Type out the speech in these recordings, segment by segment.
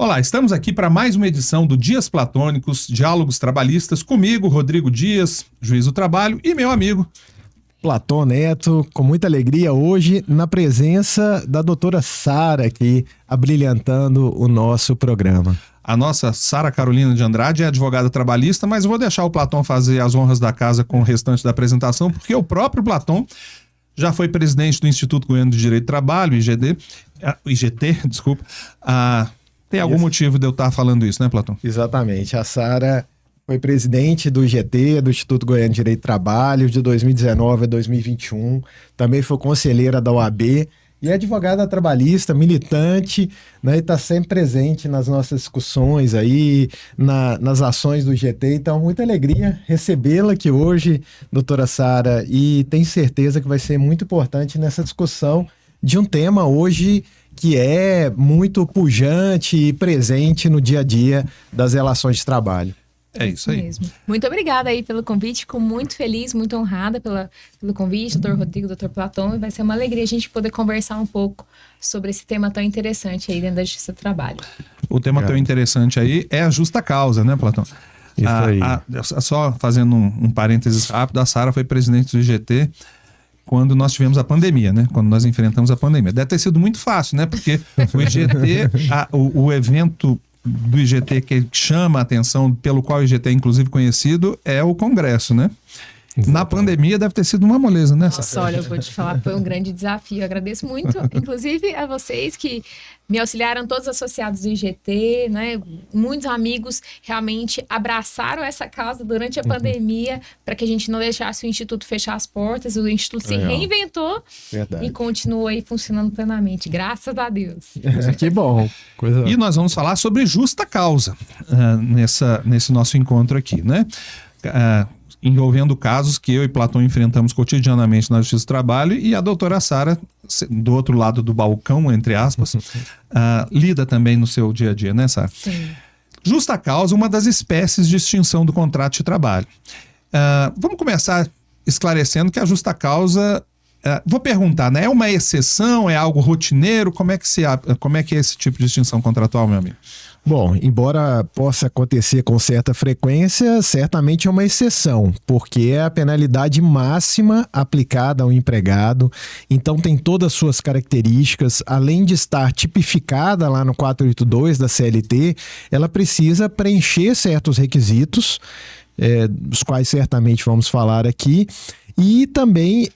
Olá, estamos aqui para mais uma edição do Dias Platônicos, Diálogos Trabalhistas, comigo, Rodrigo Dias, juiz do trabalho, e meu amigo Platão Neto, com muita alegria hoje, na presença da doutora Sara aqui, abrilhantando o nosso programa. A nossa Sara Carolina de Andrade é advogada trabalhista, mas eu vou deixar o Platão fazer as honras da casa com o restante da apresentação, porque o próprio Platão já foi presidente do Instituto Goiano de Direito do Trabalho, IGT. Tem algum motivo de eu estar falando isso, né, Platão? Exatamente. A Sara foi presidente do IGT, do Instituto Goiano de Direito do Trabalho, de 2019 a 2021. Também foi conselheira da OAB e advogada trabalhista, militante, né, e está sempre presente nas nossas discussões aí, nas ações do IGT. Então, muita alegria recebê-la aqui hoje, doutora Sara, e tenho certeza que vai ser muito importante nessa discussão de um tema hoje que é muito pujante e presente no dia a dia das relações de trabalho. É isso aí. Mesmo. Muito obrigada aí pelo convite, fico muito feliz, muito honrada pelo convite, doutor Rodrigo, doutor Platão, e vai ser uma alegria a gente poder conversar um pouco sobre esse tema tão interessante aí dentro da Justiça do Trabalho. O tema tão interessante aí é a justa causa, né, Platão? Isso aí. Só fazendo um parênteses rápido, a Sara foi presidente do IGT quando nós tivemos a pandemia, né? Quando nós enfrentamos a pandemia. Deve ter sido muito fácil, né? Porque o IGT, o evento do IGT que chama a atenção, pelo qual o IGT é inclusive conhecido, é o Congresso, né? Exatamente. Na pandemia deve ter sido uma moleza, né? Nossa, olha, eu vou te falar, foi um grande desafio. Eu agradeço muito, inclusive a vocês que me auxiliaram, todos os associados do IGT, né? Muitos amigos realmente abraçaram essa causa durante a pandemia para que a gente não deixasse o Instituto fechar as portas. O Instituto se reinventou. Verdade. E continua aí funcionando plenamente, graças a Deus. Que bom. E nós vamos falar sobre justa causa nesse nosso encontro aqui, né? Envolvendo casos que eu e Platão enfrentamos cotidianamente na Justiça do Trabalho, e a doutora Sara, do outro lado do balcão, entre aspas, lida também no seu dia a dia, né, Sara? Sim. Justa causa, uma das espécies de extinção do contrato de trabalho. Vamos começar esclarecendo que a justa causa, vou perguntar, né? É uma exceção, é algo rotineiro? Como é que é esse tipo de extinção contratual, meu amigo? Bom, embora possa acontecer com certa frequência, certamente é uma exceção, porque é a penalidade máxima aplicada ao empregado, então tem todas as suas características, além de estar tipificada lá no 482 da CLT, ela precisa preencher certos requisitos, dos quais certamente vamos falar aqui, e também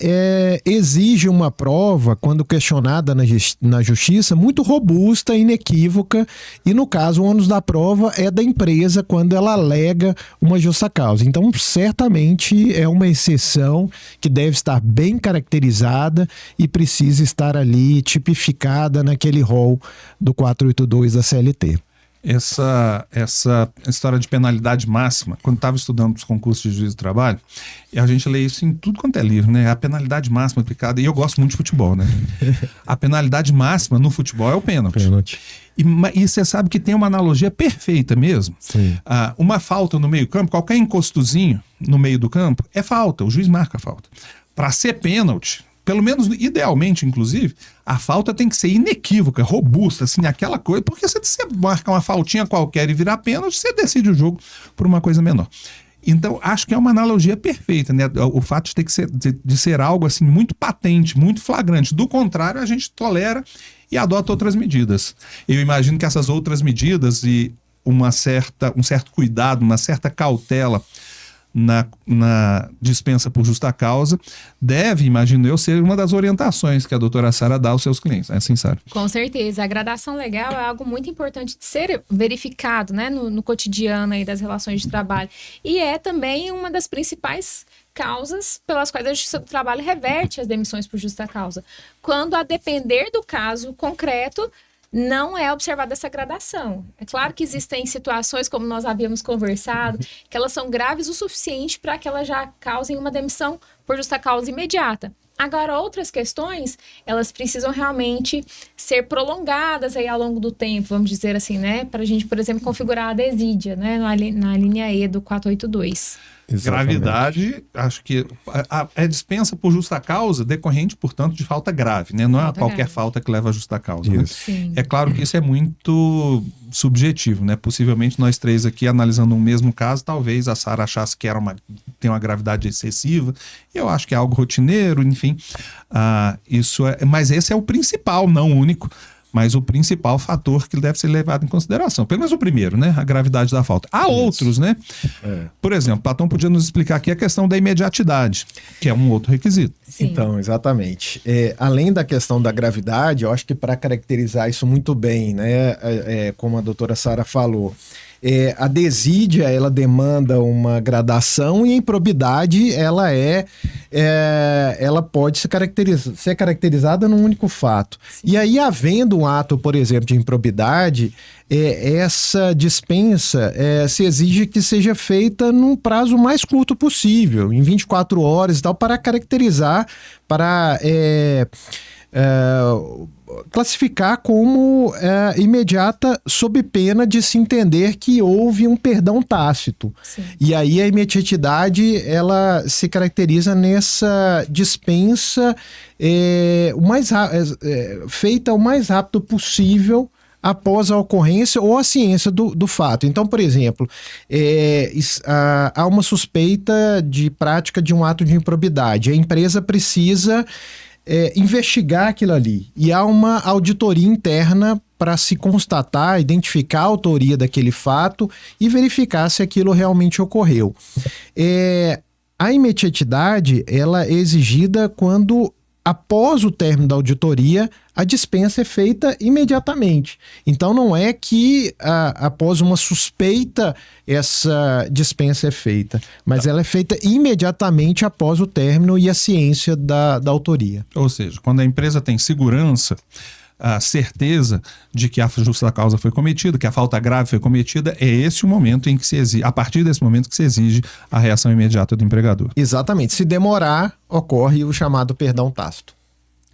exige uma prova, quando questionada na justiça, muito robusta, inequívoca, e no caso o ônus da prova é da empresa quando ela alega uma justa causa. Então certamente é uma exceção que deve estar bem caracterizada e precisa estar ali tipificada naquele rol do 482 da CLT. Essa história de penalidade máxima, quando estava estudando para os concursos de juiz do trabalho, a gente lê isso em tudo quanto é livro, né? A penalidade máxima aplicada, e eu gosto muito de futebol, né? A penalidade máxima no futebol é o pênalti. E você sabe que tem uma analogia perfeita mesmo. Uma falta no meio-campo, qualquer encostozinho no meio do campo é falta, o juiz marca a falta. Para ser pênalti, pelo menos, idealmente, inclusive, a falta tem que ser inequívoca, robusta, assim, aquela coisa, porque se você marcar uma faltinha qualquer e virar pênalti, você decide o jogo por uma coisa menor. Então, acho que é uma analogia perfeita, né? O fato de ter que de ser algo, assim, muito patente, muito flagrante. Do contrário, a gente tolera e adota outras medidas. Eu imagino que essas outras medidas e um certo cuidado, uma certa cautela na dispensa por justa causa, deve, imagino eu, ser uma das orientações que a doutora Sara dá aos seus clientes. É assim, Sara? Com certeza. A gradação legal é algo muito importante de ser verificado, né, no cotidiano aí das relações de trabalho. E é também uma das principais causas pelas quais a Justiça do Trabalho reverte as demissões por justa causa. Quando, a depender do caso concreto, não é observada essa gradação. É claro que existem situações, como nós havíamos conversado, que elas são graves o suficiente para que elas já causem uma demissão por justa causa imediata. Agora, outras questões, elas precisam realmente ser prolongadas aí ao longo do tempo, vamos dizer assim, né? Para a gente, por exemplo, configurar a desídia, né? Na linha E do 482. Gravidade, acho que é dispensa por justa causa, decorrente, portanto, de falta grave, né? Não é qualquer falta que leva a justa causa. Né? É claro que isso é muito subjetivo, né? Possivelmente nós três aqui analisando um mesmo caso, talvez a Sara achasse que tem uma gravidade excessiva. Eu acho que é algo rotineiro, enfim. Mas esse é o principal, não o único. Mas o principal fator que deve ser levado em consideração. Pelo menos o primeiro, né? A gravidade da falta. Há outros, né? Por exemplo, Platão podia nos explicar aqui a questão da imediatidade, que é um outro requisito. Sim. Então, exatamente. Além da questão da gravidade, eu acho que para caracterizar isso muito bem, né? Como a doutora Sara falou, a desídia, ela demanda uma gradação e a improbidade, ela pode ser caracterizada num único fato. E aí, havendo um ato, por exemplo, de improbidade, essa dispensa se exige que seja feita num prazo mais curto possível, em 24 horas e tal, para caracterizar, para classificar como imediata, sob pena de se entender que houve um perdão tácito. Sim. E aí a imediatidade, ela se caracteriza nessa dispensa feita o mais rápido possível após a ocorrência ou a ciência do fato. Então, por exemplo, há uma suspeita de prática de um ato de improbidade. A empresa precisa investigar aquilo ali. E há uma auditoria interna para se constatar, identificar a autoria daquele fato e verificar se aquilo realmente ocorreu. A imediatidade, ela é exigida quando, após o término da auditoria, a dispensa é feita imediatamente. Então, não é que após uma suspeita essa dispensa é feita, mas ela é feita imediatamente após o término e a ciência da autoria. Ou seja, quando a empresa tem segurança, a certeza de que a justa causa foi cometida, que a falta grave foi cometida, é esse o momento em que se exige, a partir desse momento que se exige a reação imediata do empregador. Exatamente. Se demorar, ocorre o chamado perdão tácito.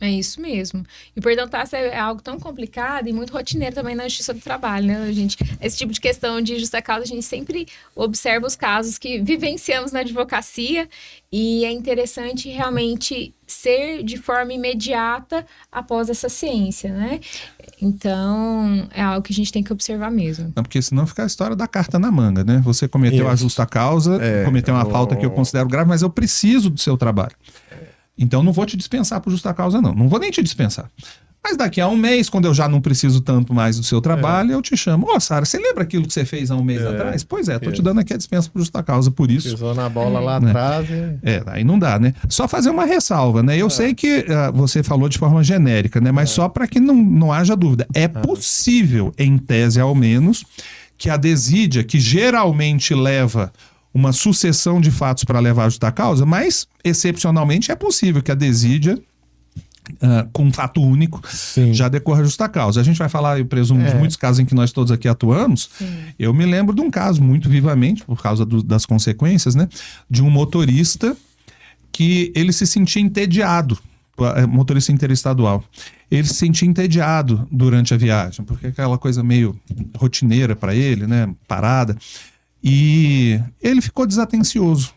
É isso mesmo. E o perdão tácito é algo tão complicado e muito rotineiro também na justiça do trabalho, né, gente? Esse tipo de questão de justa causa, a gente sempre observa os casos que vivenciamos na advocacia e é interessante realmente ser de forma imediata após essa ciência, né? Então, é algo que a gente tem que observar mesmo. Não, porque senão fica a história da carta na manga, né? Você cometeu a justa causa, cometeu uma falta que eu considero grave, mas eu preciso do seu trabalho. Então, não vou te dispensar por justa causa, não. Não vou nem te dispensar. Mas daqui a um mês, quando eu já não preciso tanto mais do seu trabalho, eu te chamo. Sara, você lembra aquilo que você fez há um mês atrás? Pois tô te dando aqui a dispensa por justa causa, por isso. Pisou na bola lá atrás. Aí não dá, né? Só fazer uma ressalva, né? Eu sei que você falou de forma genérica, né? Mas só para que não haja dúvida. É possível, em tese ao menos, que a desídia, que geralmente leva uma sucessão de fatos para levar a justa causa, mas, excepcionalmente, é possível que a desídia, com um fato único, já decorra a justa causa. A gente vai falar, eu presumo, de muitos casos em que nós todos aqui atuamos. Eu me lembro de um caso muito vivamente, por causa das consequências, né? De um motorista que ele se sentia entediado, motorista interestadual. Ele se sentia entediado durante a viagem, porque aquela coisa meio rotineira para ele, né? Parada. E ele ficou desatencioso.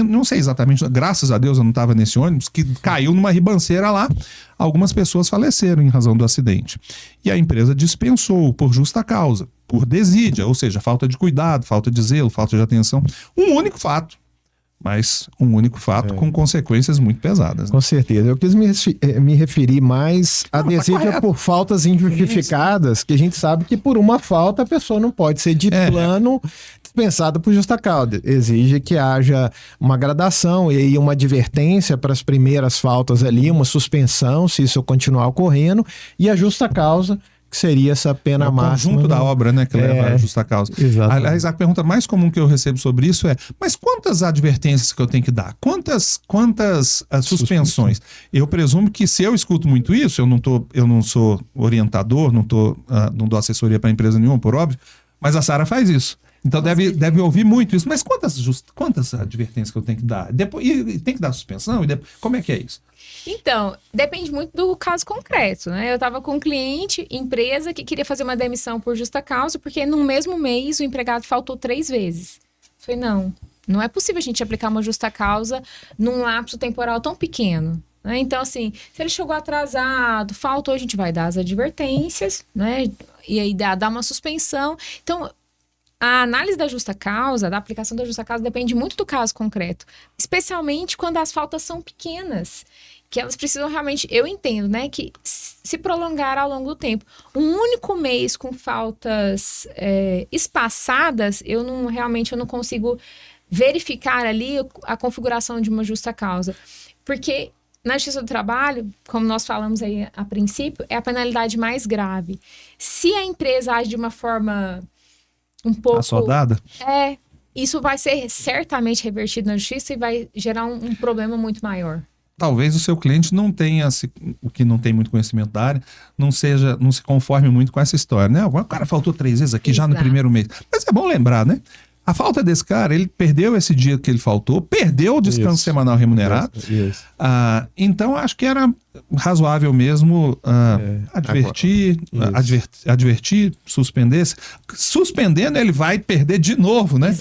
Não sei exatamente, graças a Deus eu não estava nesse ônibus, que caiu numa ribanceira lá. Algumas pessoas faleceram em razão do acidente. E a empresa dispensou por justa causa, por desídia, ou seja, falta de cuidado, falta de zelo, falta de atenção. Um único fato. Mas um único fato com consequências muito pesadas. Né? Com certeza. Eu quis me referir mais à desídia por faltas injustificadas, que a gente sabe que por uma falta a pessoa não pode ser de plano dispensada por justa causa. Exige que haja uma gradação e aí uma advertência para as primeiras faltas ali, uma suspensão, se isso continuar ocorrendo, e a justa causa, que seria essa pena máxima. O conjunto da obra, né, que leva a justa causa. Exatamente. Aliás, a pergunta mais comum que eu recebo sobre isso é: mas quantas advertências que eu tenho que dar? Quantas suspensões? Eu presumo que se eu escuto muito isso, eu não sou orientador, não dou assessoria para empresa nenhuma, por óbvio, mas a Sara faz isso. Então deve ouvir muito isso. Mas quantas advertências que eu tenho que dar? E tem que dar suspensão? Como é que é isso? Então, depende muito do caso concreto, né? Eu estava com um cliente, empresa, que queria fazer uma demissão por justa causa, porque no mesmo mês o empregado faltou 3 vezes. Falei, não é possível a gente aplicar uma justa causa num lapso temporal tão pequeno. Né? Então, assim, se ele chegou atrasado, faltou, a gente vai dar as advertências, né? E aí dá uma suspensão. Então, a análise da justa causa, da aplicação da justa causa, depende muito do caso concreto. Especialmente quando as faltas são pequenas. Que elas precisam realmente, eu entendo, né, que se prolongar ao longo do tempo. Um único mês com faltas espaçadas, eu não consigo verificar ali a configuração de uma justa causa. Porque na Justiça do Trabalho, como nós falamos aí a princípio, é a penalidade mais grave. Se a empresa age de uma forma um pouco... Assodada? Isso vai ser certamente revertido na justiça e vai gerar um problema muito maior. Talvez o seu cliente não tenha, o que não tem muito conhecimento da área, não se conforme muito com essa história, né? O cara faltou 3 vezes aqui já no primeiro mês. Mas é bom lembrar, né? A falta desse cara, ele perdeu esse dia que ele faltou, perdeu o descanso semanal remunerado. Isso. Então, acho que era razoável mesmo advertir, suspender. Suspendendo, ele vai perder de novo, né?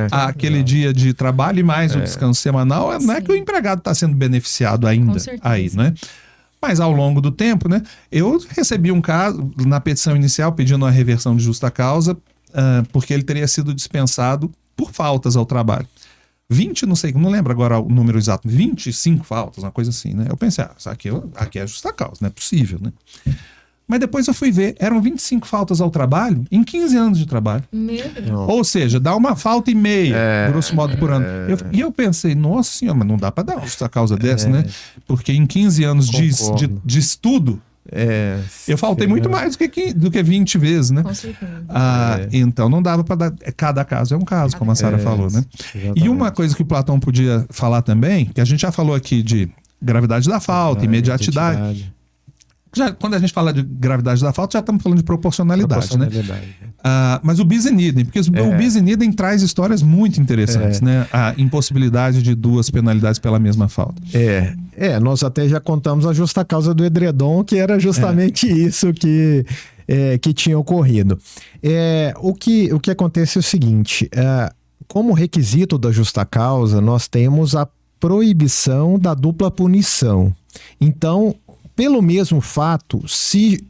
Aquele dia de trabalho e mais o descanso semanal. Não é que o empregado está sendo beneficiado ainda aí, né? Mas ao longo do tempo, né? Eu recebi um caso na petição inicial pedindo uma reversão de justa causa, porque ele teria sido dispensado por faltas ao trabalho. 20, não lembro agora o número exato, 25 faltas, uma coisa assim, né? Eu pensei, isso aqui é justa causa, não é possível, né? Mas depois eu fui ver, eram 25 faltas ao trabalho em 15 anos de trabalho. Meu Deus. Ou seja, dá uma falta e meia, grosso modo, por ano. E eu pensei, nossa senhora, mas não dá para dar uma justa causa dessa, né? Porque em 15 anos de estudo, eu faltei muito mais do que 20 vezes, né? Com certeza. Então não dava para dar. Cada caso é um caso, como a Sara falou, né? Exatamente. E uma coisa que o Platão podia falar também, que a gente já falou aqui de gravidade da falta, imediatidade. Quando a gente fala de gravidade da falta, já estamos falando de proporcionalidade, né? Mas o bis in idem, porque o bis in idem traz histórias muito interessantes, né? A impossibilidade de 2 penalidades pela mesma falta. Nós até já contamos a justa causa do edredom, que era justamente isso que tinha ocorrido. O que acontece é o seguinte, como requisito da justa causa, nós temos a proibição da dupla punição. Então, pelo mesmo fato, se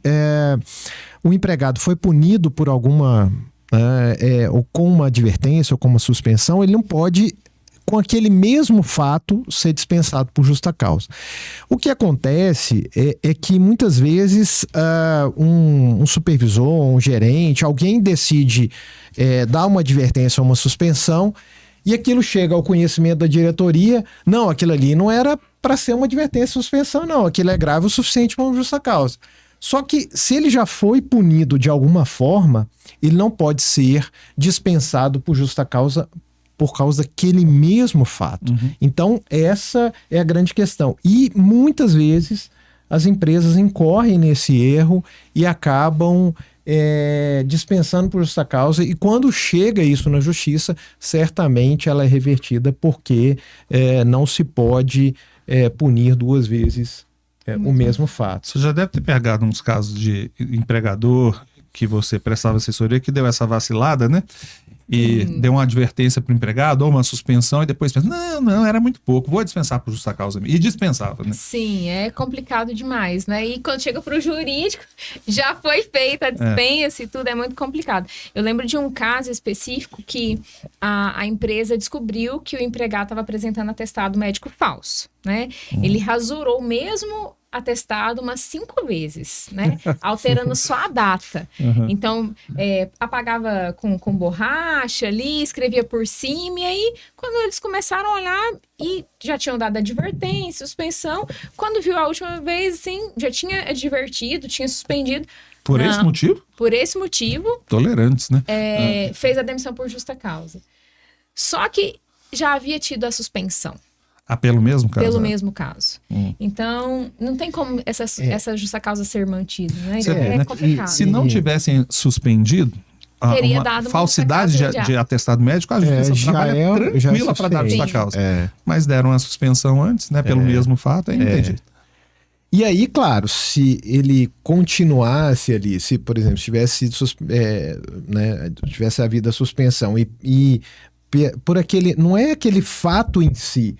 o empregado foi punido por alguma, ou com uma advertência ou com uma suspensão, ele não pode, com aquele mesmo fato, ser dispensado por justa causa. O que acontece é que muitas vezes um supervisor, um gerente, alguém decide dar uma advertência ou uma suspensão e aquilo chega ao conhecimento da diretoria. Não, aquilo ali não era para ser uma advertência ou suspensão, não. Aquilo é grave o suficiente para uma justa causa. Só que se ele já foi punido de alguma forma, ele não pode ser dispensado por justa causa por causa daquele mesmo fato. Então, essa é a grande questão. E muitas vezes as empresas incorrem nesse erro e acabam dispensando por justa causa, e quando chega isso na justiça, certamente ela é revertida, porque não se pode punir 2 vezes o mesmo fato. Você já deve ter pegado uns casos de empregador que você prestava assessoria que deu essa vacilada, né? E deu uma advertência para o empregado ou uma suspensão e depois pensa, não, era muito pouco, vou dispensar por justa causa. E dispensava, né? Sim, é complicado demais, né? E quando chega para o jurídico, já foi feita a dispensa e tudo, é muito complicado. Eu lembro de um caso específico que a empresa descobriu que o empregado estava apresentando atestado médico falso, né? Ele rasurou mesmo atestado umas 5 vezes, né? Alterando só a data. Então, apagava com borracha ali, escrevia por cima, e aí, quando eles começaram a olhar, e já tinham dado advertência, suspensão, quando viu a última vez, assim, já tinha advertido, tinha suspendido. Por esse motivo? Por esse motivo. Tolerantes, né? Fez a demissão por justa causa. Só que já havia tido a suspensão. Pelo mesmo caso? Pelo mesmo caso. Então, não tem como essa justa causa ser mantida, né? Né? Complicado. Se não tivessem suspendido, teria dado uma falsidade de atestado médico, a justiça do trabalho é tranquila para dar justa causa. Mas deram a suspensão antes, né? Pelo mesmo fato, aí não tem jeito. E aí, claro, se ele continuasse ali, se, por exemplo, tivesse havido a suspensão e por aquele... Não é aquele fato em si.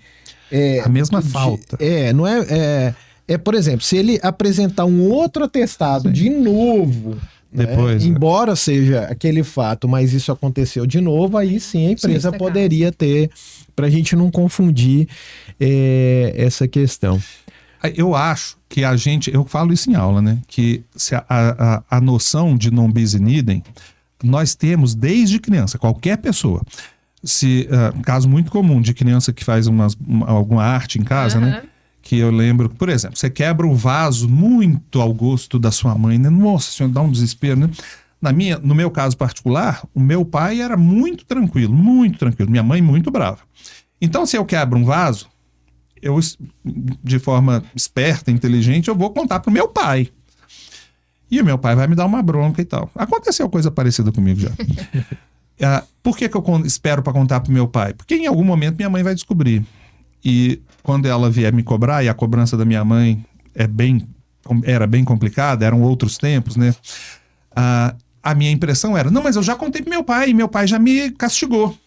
A mesma falta. Não é... por exemplo, se ele apresentar um outro atestado de novo... Depois, embora seja aquele fato, mas isso aconteceu de novo, aí sim a empresa poderia ter, para a gente não confundir essa questão. Eu acho que eu falo isso em aula, né? Que se a noção de non bis in idem, nós temos desde criança, qualquer pessoa. Caso muito comum de criança que faz alguma arte em casa, né? Que eu lembro, por exemplo, você quebra o vaso muito ao gosto da sua mãe, né? Nossa senhora, dá um desespero, né? No meu caso particular, o meu pai era muito tranquilo, minha mãe muito brava. Então, se eu quebro um vaso, eu, de forma esperta, inteligente, eu vou contar pro meu pai. E o meu pai vai me dar uma bronca e tal. Aconteceu coisa parecida comigo já. Por que eu espero para contar pro meu pai? Porque em algum momento minha mãe vai descobrir. E quando ela vier me cobrar, e a cobrança da minha mãe era bem complicada, eram outros tempos, né? A minha impressão era, não, mas eu já contei pro meu pai, e meu pai já me castigou.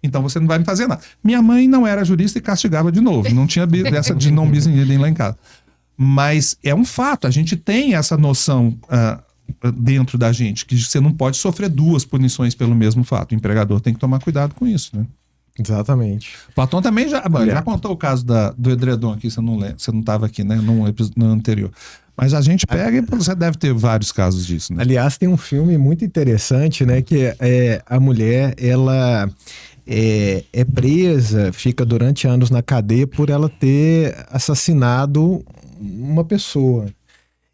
Então você não vai me fazer nada. Minha mãe não era jurista e castigava de novo. Não tinha dessa de non bis in idem lá em casa. Mas é um fato, a gente tem essa noção dentro da gente, que você não pode sofrer duas punições pelo mesmo fato. O empregador tem que tomar cuidado com isso, né? Exatamente. Platão também já contou o caso do edredom aqui, você não estava aqui, né? No anterior. Mas a gente pega e você deve ter vários casos disso, né? Aliás, tem um filme muito interessante, né? Que a mulher, ela é presa, fica durante anos na cadeia por ela ter assassinado uma pessoa.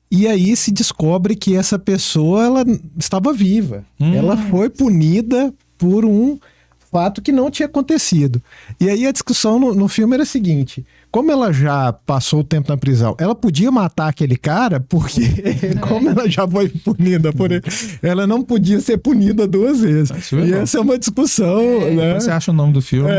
E aí se descobre que essa pessoa, ela estava viva. Ela foi punida por um fato que não tinha acontecido. E aí a discussão no filme era a seguinte: como ela já passou o tempo na prisão, ela podia matar aquele cara, porque como ela já foi punida por ele, ela não podia ser punida duas vezes. E essa é uma discussão, né? Você acha o nome do filme?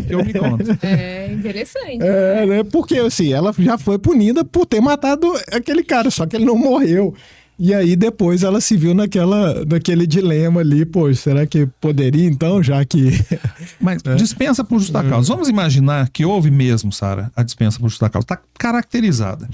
Eu me conto. É interessante. Né? Porque assim, ela já foi punida por ter matado aquele cara, só que ele não morreu. E aí depois ela se viu naquele dilema ali, poxa, será que poderia então, já que... Mas dispensa por justa causa. Vamos imaginar que houve mesmo, Sara, a dispensa por justa causa. Está caracterizada.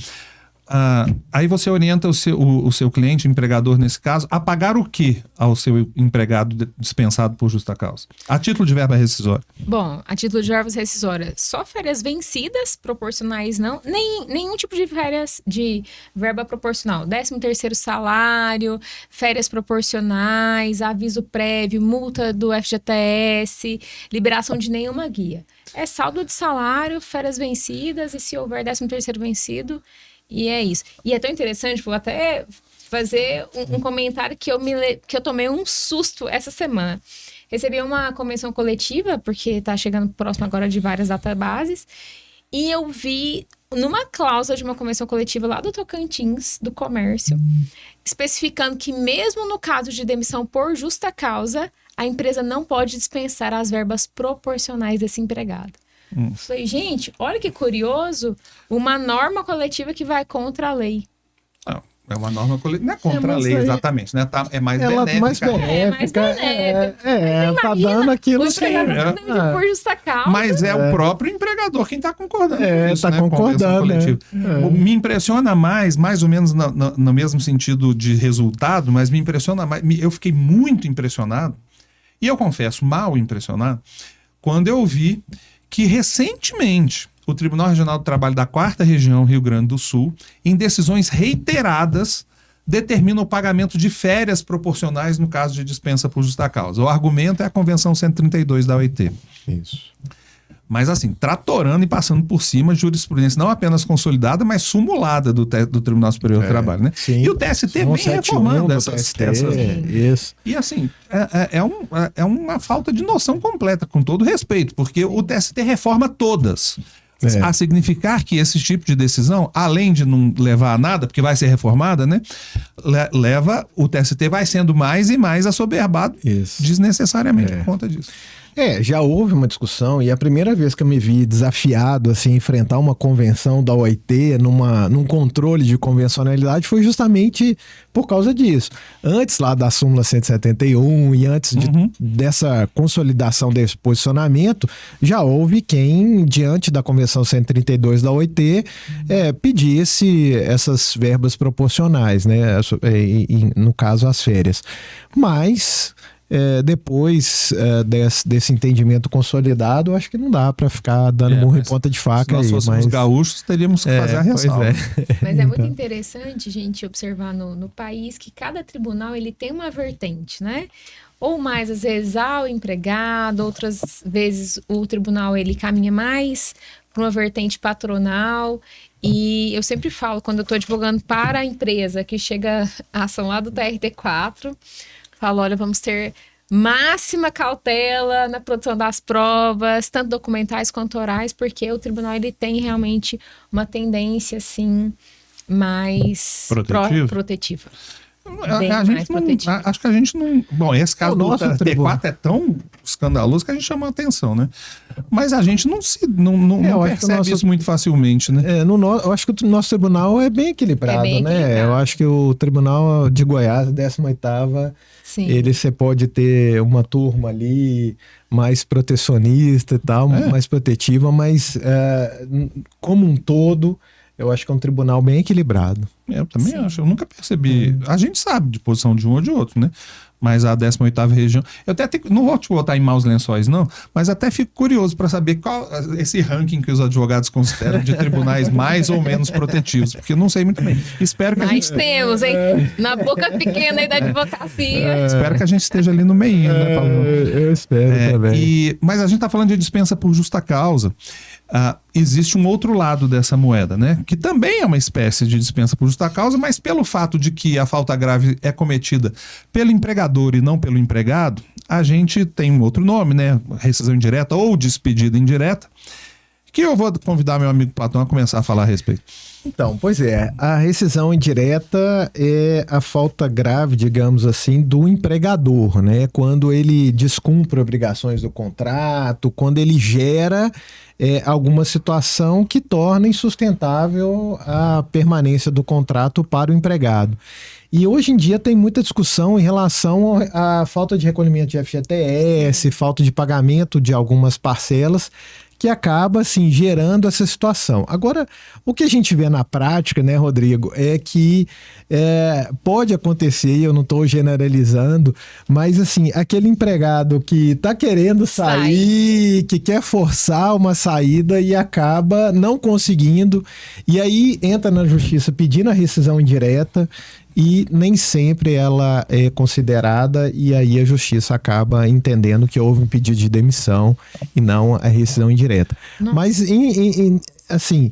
Aí você orienta o seu cliente, empregador nesse caso, a pagar o que ao seu empregado dispensado por justa causa? A título de verba rescisória. Bom, a título de verbas rescisórias, só férias vencidas, proporcionais não, nenhum tipo de férias de verba proporcional. 13º salário, férias proporcionais, aviso prévio, multa do FGTS, liberação de nenhuma guia. É saldo de salário, férias vencidas e se houver 13º vencido. E é isso. E é tão interessante, vou até fazer um comentário que eu tomei um susto essa semana. Recebi uma convenção coletiva, porque está chegando próximo agora de várias databases, e eu vi numa cláusula de uma convenção coletiva lá do Tocantins, do comércio, especificando que mesmo no caso de demissão por justa causa, a empresa não pode dispensar as verbas proporcionais desse empregado. Falei, gente, olha que curioso, uma norma coletiva que vai conra a lei. Não, é uma norma coletiva, não é contra a lei exatamente, né? É mais benéfica. Mais benéfica. Tá dando aquilo sim. Por justa causa. Mas é o próprio empregador quem está concordando com isso, tá concordando, Me impressiona mais ou menos no mesmo sentido de resultado, mas me impressiona mais, eu fiquei muito impressionado, e eu confesso, mal impressionado, quando eu vi que recentemente o Tribunal Regional do Trabalho da 4ª Região, Rio Grande do Sul, em decisões reiteradas, determina o pagamento de férias proporcionais no caso de dispensa por justa causa. O argumento é a Convenção 132 da OIT. Isso. Mas assim, tratorando e passando por cima de jurisprudência não apenas consolidada, mas simulada do Tribunal Superior do Trabalho, né? Sim. E o TST vem reformando essas... Isso. E assim, é uma falta de noção completa, com todo respeito, porque o TST reforma todas. A significar que esse tipo de decisão, além de não levar a nada, porque vai ser reformada, né? O TST vai sendo mais e mais assoberbado desnecessariamente por conta disso. Já houve uma discussão e a primeira vez que eu me vi desafiado assim, a enfrentar uma convenção da OIT num controle de convencionalidade foi justamente por causa disso. Antes lá da súmula 171 e antes dessa consolidação desse posicionamento, já houve quem, diante da convenção 132 da OIT, pedisse essas verbas proporcionais, né? No caso, as férias. Mas depois desse entendimento consolidado, acho que não dá para ficar dando murro em ponta de faca. Se nós fôssemos gaúchos, teríamos que fazer a ressalva. Mas é muito interessante, gente, observar no país que cada tribunal ele tem uma vertente, né? Ou mais, às vezes, ao empregado, outras vezes o tribunal ele caminha mais para uma vertente patronal. E eu sempre falo, quando eu estou advogando para a empresa, que chega a ação lá do TRT4, falo, olha, vamos ter máxima cautela na produção das provas, tanto documentais quanto orais, porque o tribunal ele tem realmente uma tendência, assim, mais protetiva. Acho que a gente não... Bom, esse caso do TRT4 é tão escandaloso que a gente chama a atenção, né? Mas a gente não percebe isso muito facilmente, né? Eu acho que o nosso tribunal é bem equilibrado, né? Eu acho que o tribunal de Goiás, 18ª, você pode ter uma turma ali mais protecionista e tal, mais protetiva, mas como um todo... Eu acho que é um tribunal bem equilibrado. Eu também acho. Eu nunca percebi. A gente sabe de posição de um ou de outro, né? Mas a 18ª região... Eu até não vou te botar em maus lençóis, não, mas até fico curioso para saber qual esse ranking que os advogados consideram de tribunais mais ou menos protetivos, porque eu não sei muito bem. Espero que Mas temos, hein? Na boca pequena aí da advocacia. Espero que a gente esteja ali no meio, né, Paulo? Eu espero também. Mas a gente está falando de dispensa por justa causa. Existe um outro lado dessa moeda, né? Que também é uma espécie de dispensa por justa causa, mas pelo fato de que a falta grave é cometida pelo empregador e não pelo empregado, a gente tem um outro nome, né? Rescisão indireta ou despedida indireta, que eu vou convidar meu amigo Platão a começar a falar a respeito. Então, pois a rescisão indireta é a falta grave, digamos assim, do empregador, né? Quando ele descumpre obrigações do contrato, quando ele gera alguma situação que torna insustentável a permanência do contrato para o empregado. E hoje em dia tem muita discussão em relação à falta de recolhimento de FGTS, falta de pagamento de algumas parcelas, que acaba, assim, gerando essa situação. Agora, o que a gente vê na prática, né, Rodrigo, é que pode acontecer, eu não estou generalizando, mas, assim, aquele empregado que está querendo sair, que quer forçar uma saída e acaba não conseguindo, e aí entra na justiça pedindo a rescisão indireta, e nem sempre ela é considerada, e aí a justiça acaba entendendo que houve um pedido de demissão e não a rescisão indireta. Nossa. Mas, assim,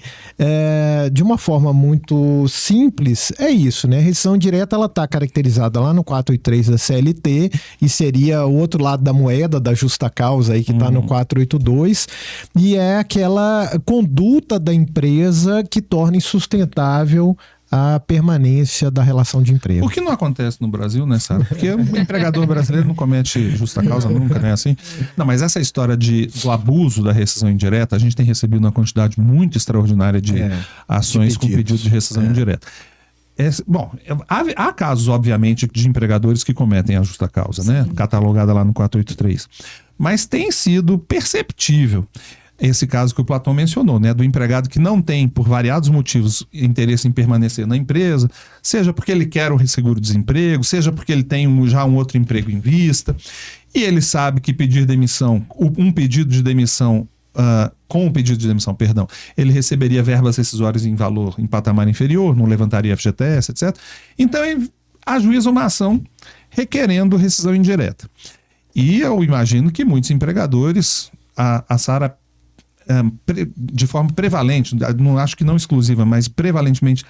de uma forma muito simples, é isso, né? A rescisão indireta, ela está caracterizada lá no 483 da CLT, e seria o outro lado da moeda, da justa causa, aí que está no 482, e é aquela conduta da empresa que torna insustentável a permanência da relação de emprego. O que não acontece no Brasil, né, Sara? Porque o empregador brasileiro não comete justa causa nunca, né, assim? Não, mas essa história do abuso da rescisão indireta, a gente tem recebido uma quantidade muito extraordinária de ações com pedido de rescisão indireta. Bom, há casos, obviamente, de empregadores que cometem a justa causa, né? Catalogada lá no 483. Mas tem sido perceptível esse caso que o Platão mencionou, né? Do empregado que não tem, por variados motivos, interesse em permanecer na empresa, seja porque ele quer o seguro-desemprego, seja porque ele tem já um outro emprego em vista, e ele sabe que pedir demissão, um pedido de demissão, com o pedido de demissão, perdão, ele receberia verbas rescisórias em valor, em patamar inferior, não levantaria FGTS, etc. Então ele ajuiza uma ação requerendo rescisão indireta. E eu imagino que muitos empregadores, a Sara, de forma prevalente, não acho que não exclusiva, mas prevalentemente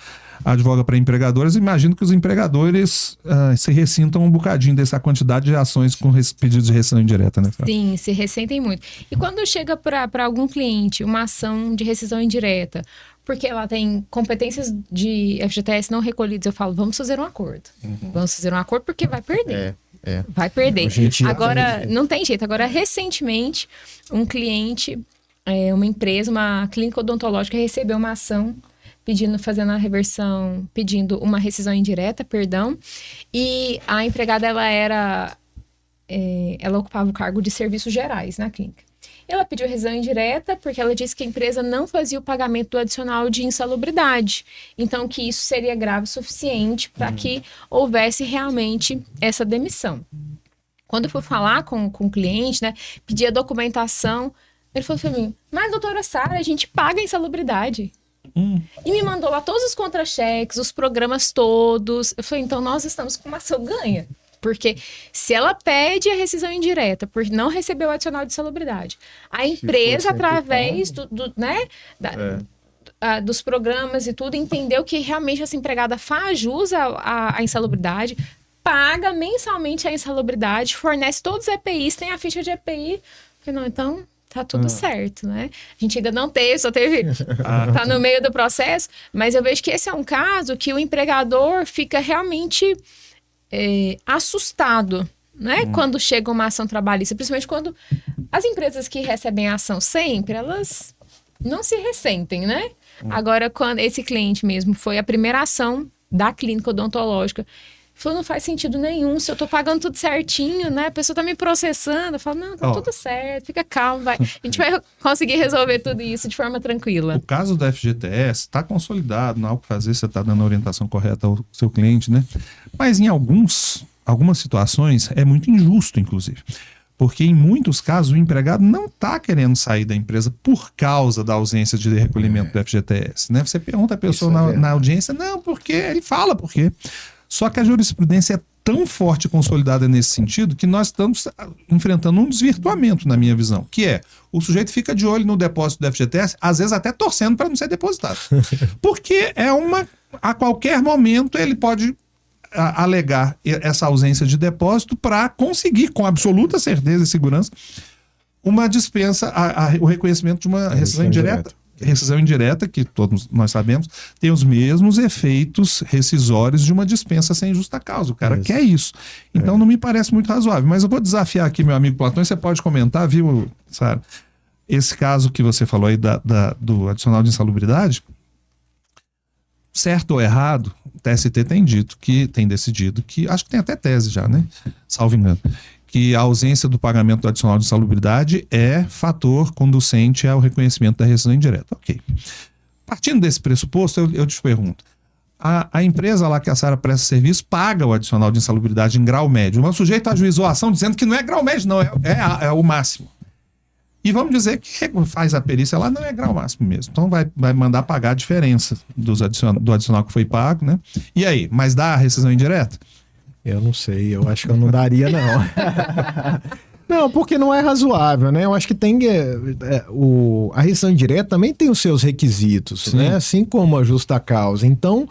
advoga para empregadores, imagino que os empregadores se ressintam um bocadinho dessa quantidade de ações com pedidos de rescisão indireta, né, Fábio? Sim, se ressentem muito. E quando chega para algum cliente uma ação de rescisão indireta, porque ela tem competências de FGTS não recolhidas, eu falo, vamos fazer um acordo. Vamos fazer um acordo porque vai perder. Vai perder. Agora, tem... não tem jeito. Agora, recentemente, um cliente, uma empresa, uma clínica odontológica recebeu uma ação fazendo a reversão, pedindo uma rescisão indireta, perdão, e a empregada, ela ocupava o cargo de serviços gerais na clínica. Ela pediu rescisão indireta porque ela disse que a empresa não fazia o pagamento do adicional de insalubridade. Então, que isso seria grave o suficiente para que houvesse realmente essa demissão. Quando eu fui falar com o cliente, né, pedir a documentação, ele falou para mim, mas doutora Sara, a gente paga a insalubridade. E me mandou lá todos os contra-cheques, os programas todos. Eu falei, então nós estamos com uma ação ganha. Porque se ela pede a rescisão indireta por não receber o adicional de insalubridade, a empresa, através dos programas e tudo, entendeu que realmente essa empregada faz jus à insalubridade, paga mensalmente a insalubridade, fornece todos os EPIs, tem a ficha de EPI, porque não, então tá tudo certo, né? A gente ainda não teve, só teve, tá no meio do processo, mas eu vejo que esse é um caso que o empregador fica realmente assustado, né? Quando chega uma ação trabalhista, principalmente quando as empresas que recebem a ação sempre, elas não se ressentem, né? Agora, quando esse cliente mesmo foi a primeira ação da clínica odontológica, falou, não faz sentido nenhum, se eu tô pagando tudo certinho, né? A pessoa tá me processando, eu falo, não, tá tudo certo, fica calmo, a gente vai conseguir resolver tudo isso de forma tranquila. O caso da FGTS está consolidado, não há o que fazer, você está dando a orientação correta ao seu cliente, né? Mas em algumas situações é muito injusto, inclusive. Porque em muitos casos o empregado não está querendo sair da empresa por causa da ausência de recolhimento do FGTS, né? Você pergunta a pessoa na audiência, não, por quê? Ele fala por quê. Só que a jurisprudência é tão forte e consolidada nesse sentido que nós estamos enfrentando um desvirtuamento, na minha visão, que é, o sujeito fica de olho no depósito do FGTS, às vezes até torcendo para não ser depositado. Porque a qualquer momento ele pode alegar essa ausência de depósito para conseguir, com absoluta certeza e segurança, uma dispensa, o reconhecimento de uma rescisão indireta. Rescisão indireta, que todos nós sabemos, tem os mesmos efeitos rescisórios de uma dispensa sem justa causa. O cara quer isso. Então não me parece muito razoável. Mas eu vou desafiar aqui meu amigo Platão, e você pode comentar, viu, Sara? Esse caso que você falou aí do adicional de insalubridade, certo ou errado, o TST tem decidido que, acho que tem até tese já, né? Salvo engano, que a ausência do pagamento do adicional de insalubridade é fator conducente ao reconhecimento da rescisão indireta. Ok. Partindo desse pressuposto, eu te pergunto, a empresa lá que a Sara presta serviço paga o adicional de insalubridade em grau médio, mas o sujeito ajuizou a ação dizendo que não é grau médio, não, é o máximo. E vamos dizer que faz a perícia lá, não é grau máximo mesmo. Então vai mandar pagar a diferença do adicional que foi pago, né? E aí, mas dá a rescisão indireta? Eu não sei, eu acho que eu não daria, não. Não, porque não é razoável, né? Eu acho que tem a rescisão indireta também tem os seus requisitos, Sim. né? Assim como a justa causa. Então,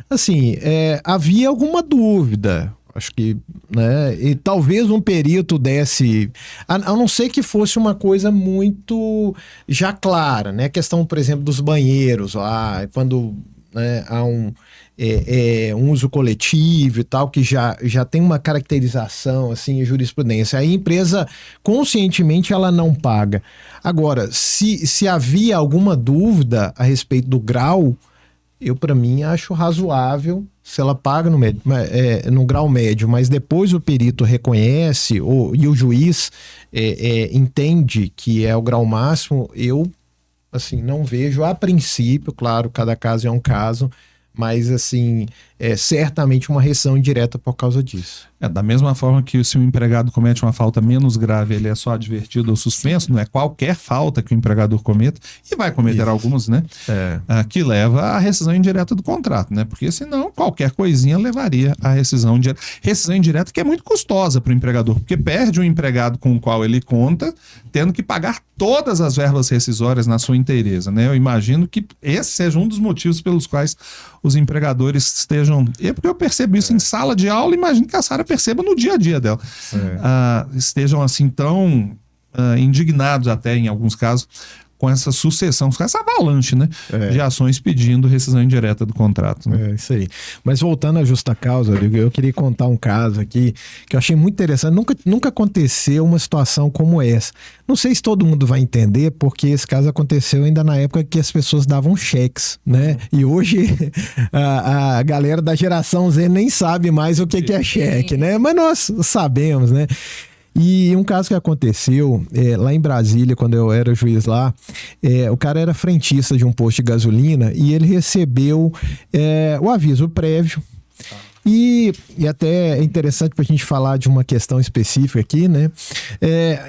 assim, havia alguma dúvida. Acho que, né? E talvez um perito desse, a não ser que fosse uma coisa muito já clara, né? A questão, por exemplo, dos banheiros lá, quando, né, há um uso coletivo e tal, que já tem uma caracterização, assim, em jurisprudência. Aí a empresa, conscientemente, ela não paga. Agora, se havia alguma dúvida a respeito do grau, eu, para mim, acho razoável se ela paga no grau médio, mas depois o perito reconhece e o juiz entende que é o grau máximo, eu, assim, não vejo, a princípio, claro, cada caso é um caso, mas, assim, certamente uma rescisão indireta por causa disso. Da mesma forma que se o empregado comete uma falta menos grave, ele é só advertido ou suspenso, não é qualquer falta que o empregador cometa, e vai cometer algumas, né? Que leva à rescisão indireta do contrato, né? Porque senão qualquer coisinha levaria à rescisão indireta. Rescisão indireta que é muito custosa para o empregador, porque perde o empregado com o qual ele conta, tendo que pagar todas as verbas rescisórias na sua inteireza, né? Eu imagino que esse seja um dos motivos pelos quais os empregadores estejam... Porque eu percebo isso em sala de aula, imagino que a Sara perceba no dia a dia dela. Estejam assim tão indignados até em alguns casos com essa sucessão, com essa avalanche, né, de ações pedindo rescisão indireta do contrato. Né? É isso aí. Mas voltando à justa causa, eu queria contar um caso aqui que eu achei muito interessante. Nunca aconteceu uma situação como essa. Não sei se todo mundo vai entender, porque esse caso aconteceu ainda na época que as pessoas davam cheques, né? E hoje a galera da geração Z nem sabe mais o que é cheque, né? Mas nós sabemos, né? E um caso que aconteceu lá em Brasília, quando eu era juiz lá, o cara era frentista de um posto de gasolina e ele recebeu o aviso prévio. E até é interessante para a gente falar de uma questão específica aqui, né?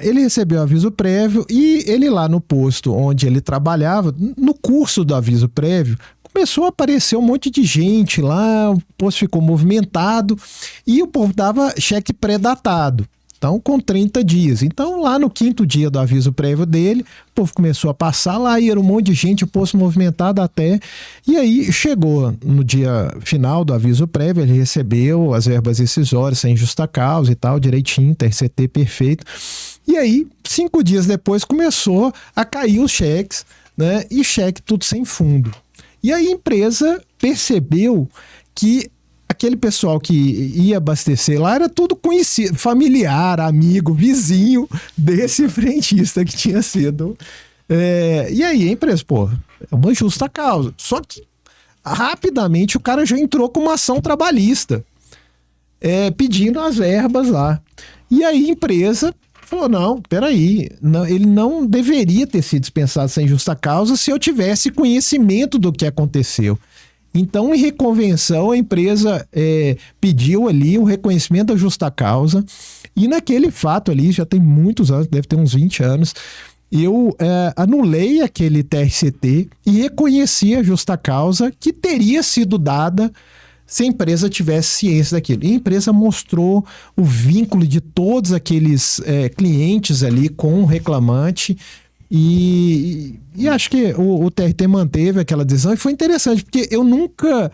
Ele recebeu o aviso prévio e ele lá no posto onde ele trabalhava, no curso do aviso prévio, começou a aparecer um monte de gente lá, o posto ficou movimentado e o povo dava cheque pré-datado. Então, com 30 dias. Então, lá no 5º dia do aviso prévio dele, o povo começou a passar lá e era um monte de gente, o posto movimentado até. E aí, chegou no dia final do aviso prévio, ele recebeu as verbas rescisórias sem justa causa e tal, direitinho, TRCT perfeito. E aí, 5 dias depois, começou a cair os cheques, né? E cheque tudo sem fundo. E aí, a empresa percebeu que aquele pessoal que ia abastecer lá era tudo conhecido, familiar, amigo, vizinho desse frentista que tinha sido. E aí a empresa, é uma justa causa. Só que rapidamente o cara já entrou com uma ação trabalhista, pedindo as verbas lá. E aí a empresa falou, não, peraí, ele não deveria ter sido dispensado sem justa causa se eu tivesse conhecimento do que aconteceu. Então, em reconvenção, a empresa pediu ali o reconhecimento da justa causa e naquele fato ali, já tem muitos anos, deve ter uns 20 anos, eu anulei aquele TRCT e reconheci a justa causa que teria sido dada se a empresa tivesse ciência daquilo. E a empresa mostrou o vínculo de todos aqueles clientes ali com o reclamante. E acho que o TRT manteve aquela decisão e foi interessante, porque eu nunca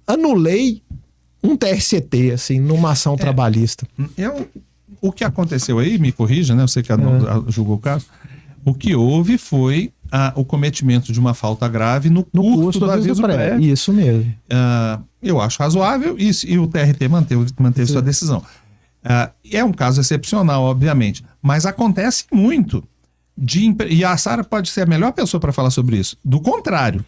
anulei um TRCT, assim, numa ação trabalhista. O que aconteceu aí, me corrija, né? Eu sei que julgou o caso. O que houve foi o cometimento de uma falta grave no curso do aviso prévio. Isso mesmo. Eu acho razoável e o TRT manteve sua decisão. É um caso excepcional, obviamente, mas acontece muito. E a Sara pode ser a melhor pessoa para falar sobre isso. Do contrário,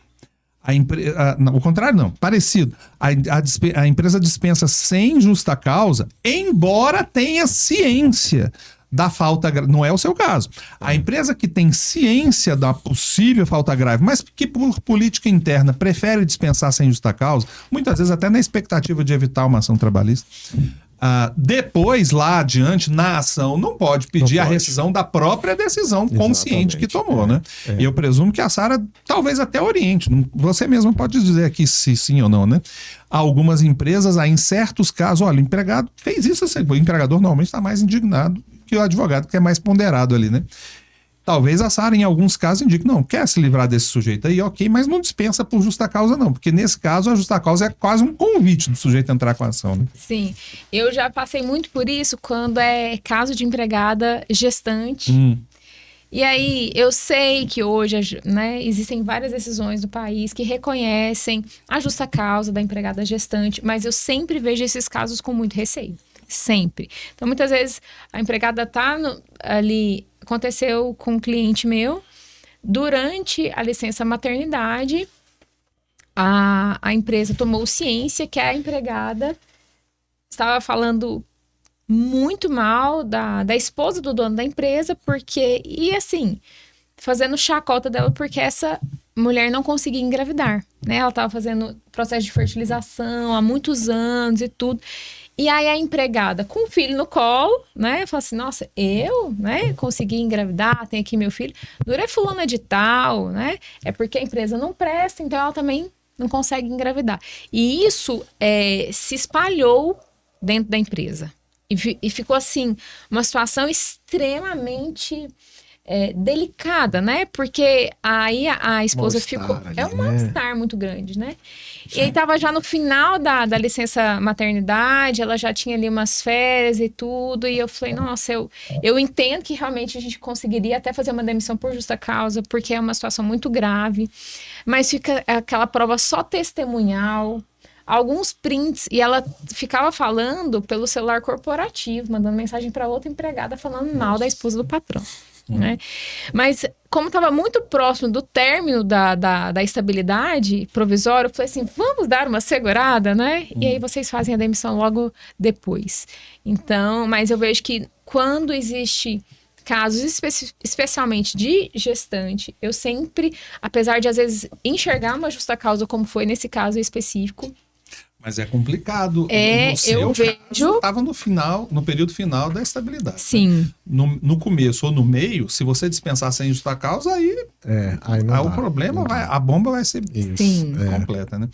o contrário não, parecido. A empresa dispensa sem justa causa, embora tenha ciência da falta grave. Não é o seu caso. A empresa que tem ciência da possível falta grave, mas que por política interna prefere dispensar sem justa causa, muitas vezes até na expectativa de evitar uma ação trabalhista, depois, lá adiante, na ação, não pode pedir a rescisão da própria decisão consciente que tomou, né? E eu presumo que a Sara talvez até oriente. Você mesmo pode dizer aqui se sim ou não, né? Algumas empresas, em certos casos, olha, o empregado fez isso, o empregador normalmente está mais indignado que o advogado, que é mais ponderado ali, né? Talvez a Sara, em alguns casos, indique, não, quer se livrar desse sujeito aí, ok, mas não dispensa por justa causa, não. Porque nesse caso, a justa causa é quase um convite do sujeito a entrar com a ação, né? Sim, eu já passei muito por isso quando é caso de empregada gestante. E aí, eu sei que hoje, né, existem várias decisões do país que reconhecem a justa causa da empregada gestante, mas eu sempre vejo esses casos com muito receio. Sempre. Então, muitas vezes, a empregada está ali... Aconteceu com um cliente meu, durante a licença maternidade, a empresa tomou ciência que a empregada estava falando muito mal da esposa do dono da empresa, e assim, fazendo chacota dela porque essa mulher não conseguia engravidar, né? Ela estava fazendo processo de fertilização há muitos anos e tudo. E aí a empregada com o filho no colo, né? Fala assim, nossa, eu, né, consegui engravidar, tenho aqui meu filho. Dura é fulana de tal, né? É porque a empresa não presta, então ela também não consegue engravidar. E isso se espalhou dentro da empresa. E ficou assim, uma situação extremamente delicada, né? Porque aí a esposa Mal-estar ficou... ali, É um né? mal-estar muito grande, né? E aí tava já no final da licença maternidade, ela já tinha ali umas férias e tudo, e eu falei, nossa, eu entendo que realmente a gente conseguiria até fazer uma demissão por justa causa, porque é uma situação muito grave, mas fica aquela prova só testemunhal, alguns prints, e ela ficava falando pelo celular corporativo, mandando mensagem para outra empregada falando mal da esposa do patrão. Né? Mas como estava muito próximo do término da estabilidade provisória, eu falei assim, vamos dar uma segurada, né? E aí vocês fazem a demissão logo depois. Então, mas eu vejo que quando existe casos especialmente de gestante, eu sempre, apesar de às vezes enxergar uma justa causa como foi nesse caso específico, Mas é complicado. Eu vejo... Estava no período final da estabilidade. Sim. Né? No começo ou no meio, se você dispensar sem justa causa, aí o problema a bomba vai ser completa, né?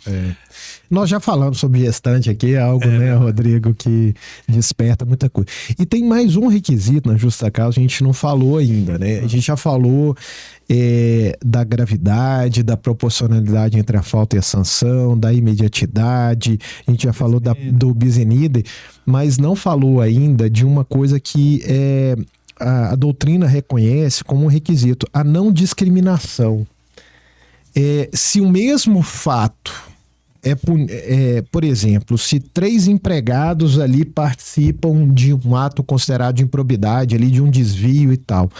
Nós já falamos sobre gestante aqui, é algo, né, Rodrigo, que desperta muita coisa. E tem mais um requisito na justa causa, a gente não falou ainda, né? A gente já falou da gravidade, da proporcionalidade entre a falta e a sanção, da imediatidade, a gente já falou do bis in idem, mas não falou ainda de uma coisa que a doutrina reconhece como um requisito, a não discriminação. Se o mesmo fato... por exemplo, se 3 empregados ali participam de um ato considerado de improbidade, ali de um desvio e tal,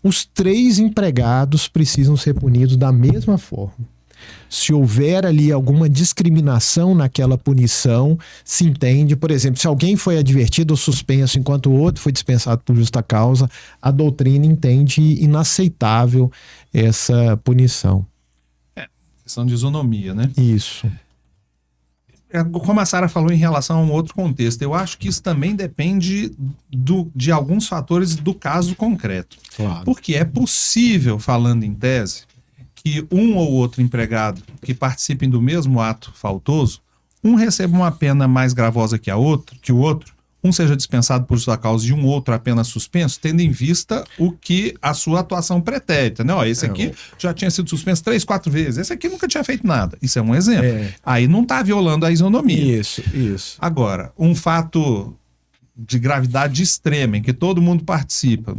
os 3 empregados precisam ser punidos da mesma forma. Se houver ali alguma discriminação naquela punição, se entende, por exemplo, se alguém foi advertido ou suspenso enquanto o outro foi dispensado por justa causa, a doutrina entende inaceitável essa punição. Questão de isonomia, né? Isso. Como a Sara falou em relação a um outro contexto, eu acho que isso também depende de alguns fatores do caso concreto. Claro. Porque é possível, falando em tese, que um ou outro empregado que participem do mesmo ato faltoso, um receba uma pena mais gravosa que o outro, um seja dispensado por justa causa e um outro apenas suspenso, tendo em vista o que a sua atuação pretérita, né? Ó, esse aqui já tinha sido suspenso 3, 4 vezes, esse aqui nunca tinha feito nada. Isso é um exemplo. Aí não está violando a isonomia. Isso. Agora, um fato de gravidade extrema, em que todo mundo participa,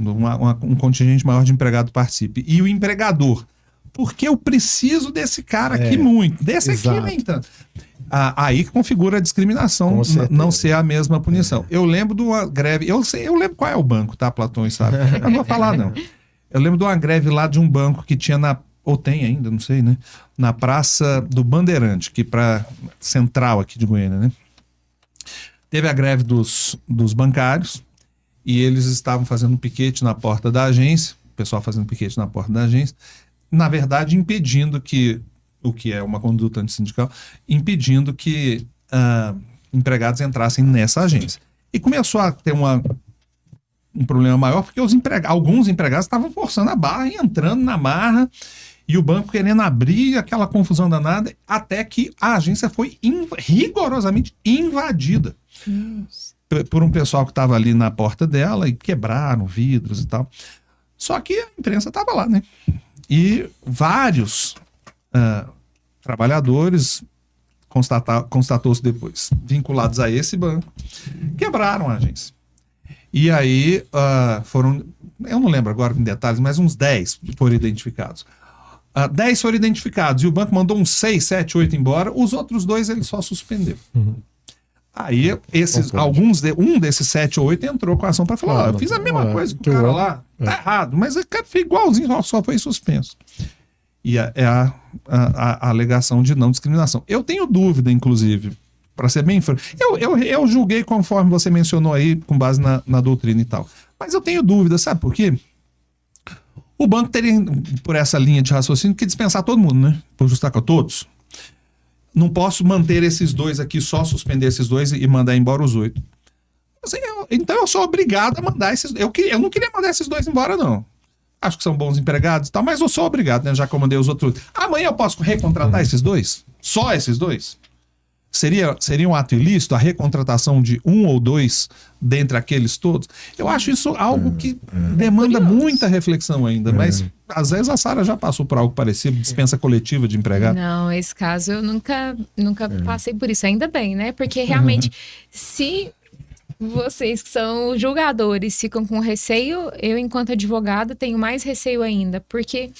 um contingente maior de empregado participe, e o empregador, porque eu preciso desse cara aqui muito, desse exato. aqui nem tanto. Aí que configura a discriminação, não ser a mesma punição. Eu lembro de uma greve, eu lembro qual é o banco, tá, Platão, sabe? Eu não vou falar, não. Eu lembro de uma greve lá de um banco que tinha ou tem ainda, não sei, né? Na Praça do Bandeirante, que para central aqui de Goiânia, né? Teve a greve dos bancários e eles estavam fazendo um piquete na porta da agência, o pessoal fazendo piquete na porta da agência, na verdade impedindo o que é uma conduta antissindical, impedindo que empregados entrassem nessa agência. E começou a ter um problema maior, porque alguns empregados estavam forçando a barra e entrando na marra, e o banco querendo abrir aquela confusão danada, até que a agência foi rigorosamente invadida por um pessoal que estava ali na porta dela, e quebraram vidros e tal. Só que a imprensa estava lá, né? E vários trabalhadores, constatou-se depois, vinculados a esse banco, quebraram a agência. E aí foram, eu não lembro agora em detalhes, mas uns 10 foram identificados. 10 foram identificados e o banco mandou uns 6, 7, 8 embora, os outros 2 ele só suspendeu. Aí um desses 7 ou 8 entrou com a ação para falar, eu fiz a mesma coisa que o cara lá, tá errado, mas o cara fez igualzinho, só foi suspenso. E a alegação de não discriminação. Eu tenho dúvida, inclusive, para ser bem franco. Eu julguei conforme você mencionou aí, com base na doutrina e tal. Mas eu tenho dúvida, sabe por quê? O banco teria, por essa linha de raciocínio, que dispensar todo mundo, né? Por justa causa, todos. Não posso manter esses 2 aqui, só suspender esses 2 e mandar embora os 8. Então eu sou obrigado a mandar esses... Eu não queria mandar esses 2 embora, não. Acho que são bons empregados e tal, mas eu sou obrigado, né? Já que eu mandei os outros. Amanhã eu posso recontratar esses 2? Só esses 2? Seria um ato ilícito a recontratação de um ou dois dentre aqueles todos? Eu acho isso algo que demanda muita reflexão ainda, mas às vezes a Sara já passou por algo parecido, dispensa coletiva de empregado. Não, esse caso eu nunca passei por isso, ainda bem, né? Porque realmente, se vocês que são julgadores ficam com receio, eu, enquanto advogada, tenho mais receio ainda, porque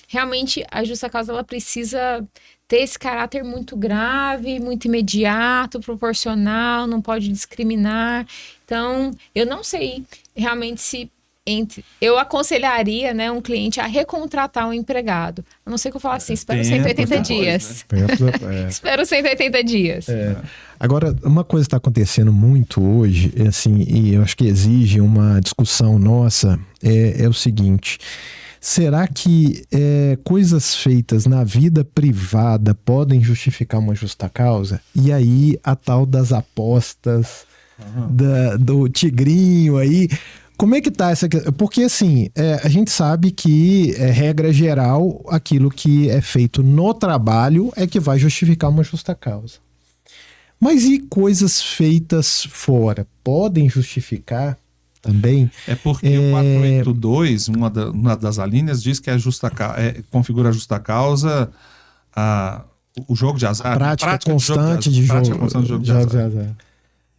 realmente a justa causa ela precisa ter esse caráter muito grave, muito imediato, proporcional, não pode discriminar. Então, eu não sei realmente se eu aconselharia, né, um cliente a recontratar um empregado. A não ser que eu fale assim, espero 180 dias. Espero 180 dias. Agora, uma coisa que está acontecendo muito hoje, assim, e eu acho que exige uma discussão nossa, é o seguinte: será que coisas feitas na vida privada podem justificar uma justa causa? E aí, a tal das apostas, do tigrinho aí, como é que tá essa questão? Porque, assim, a gente sabe que, regra geral, aquilo que é feito no trabalho é que vai justificar uma justa causa. Mas e coisas feitas fora? Podem justificar também? É porque o 482, uma das alíneas, diz que configura a justa causa o jogo de azar. A prática constante de jogo de azar.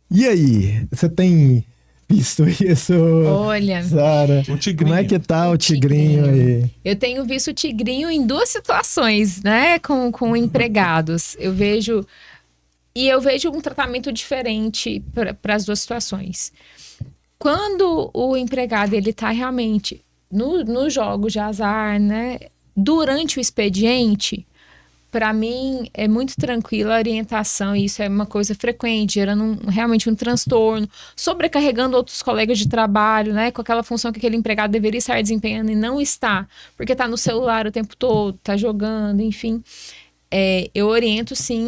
E aí, você tem visto isso? Olha, Sara, como é que tá o tigrinho aí? Eu tenho visto o tigrinho em duas situações, né, com empregados. Eu vejo um tratamento diferente para as duas situações. Quando o empregado ele tá realmente no jogo de azar, né, durante o expediente, para mim é muito tranquila a orientação, e isso é uma coisa frequente, gerando realmente um transtorno, sobrecarregando outros colegas de trabalho, né, com aquela função que aquele empregado deveria estar desempenhando e não está, porque está no celular o tempo todo, está jogando, enfim. Eu oriento sim